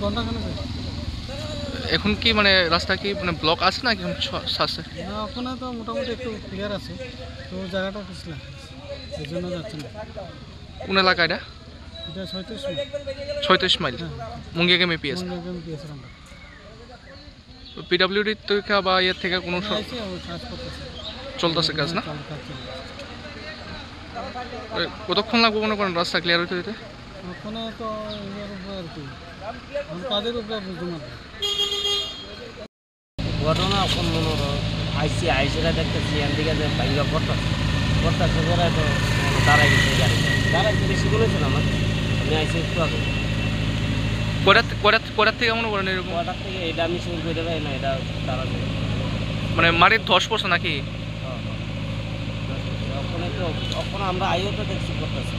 ঘন্টাখানেক এখন কি মানে রাস্তা কি মানে ব্লক আছে না কি আছে? ওখানে তো মোটামুটি একটু ক্লিয়ার আছে, তো জায়গাটা পিছলা, এই জন্য যাচ্ছে না। কোন এলাকা এটা? এটা 36 মিনিট। 36 মাইল মুঙ্গিয়াগামী পিএস। পিডব্লিউডি থেকে বা এর থেকে কোনো চলতেছে কাজ না? কতক্ষণ লাগবে মনে করেন রাস্তা ক্লিয়ার হইতে হইতে? ওখানে তো এর উপরে আর কি কাজের উপরে বুঝতে পারবে ঘটনা এখন মনে আইসিরা দেখতেছি এদিকে যে বাইরে পড়তেছে করে তো দাঁড়াই গেছে দাঁড়াইতে বেশি বলেছেন আমার আমি আইসি একটু আগে কয়টার থেকে মনে করেন এরকম? কটার থেকে এটা আমি শুরু করে দেয় না, এটা তারা মানে মাটির ধস পড়ছে নাকি? ওখানে তো ওখানে আমরা আইও তো দেখছি করতেছি।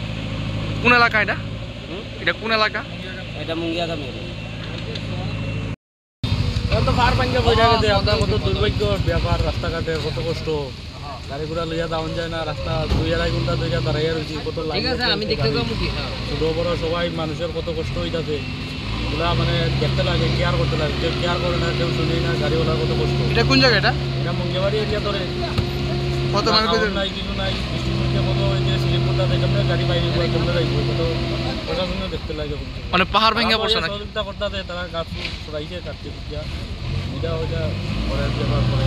কোন এলাকা এটা? এটা কোন এলাকা? এটা মুঙ্গিয়াগামী। তো বার ভাঙ্গে বইটা গেছে, আমরা কত দুর্ভাগ্য ব্যাপার, রাস্তাঘাটে কত কষ্ট, গাড়ি ঘোড়া লইয়া যাওয়া যায় না, রাস্তা 2-2.5 ঘন্টা ধরে দাঁড়াইয়া রয়েছি, কত লাইন ছোট বড় সবাই মানুষের কত কষ্ট হইতাছে, এগুলা মানে দেখতে লাগে, কেয়ার করতে লাগে, কেউ কেয়ার করে না, কেউ শুনি না, গাড়িওয়ালার কত কষ্ট। এটা কোন জায়গা? এটা মুঙ্গিয়াবাড়ি এরিয়া ধরে কত নাই কিছু নাই, বৃষ্টির মধ্যে কত ওই যে সিলিপুরটা কেমন গাড়ি বাইরে কেমন যাইব, কত প্রশাসনে দেখতে লাগে। মানে পাহাড় ভেঙে পড়ছে নাকি? সহযোগিতা করতে তারা গাছ ছড়াইছে কাটতে দিয়া এটা ওইটা পরের ব্যাপার করে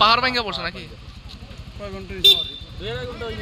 পাহাড় ভেঙে পড়ছে নাকি? 2.5 ঘন্টা হয়ে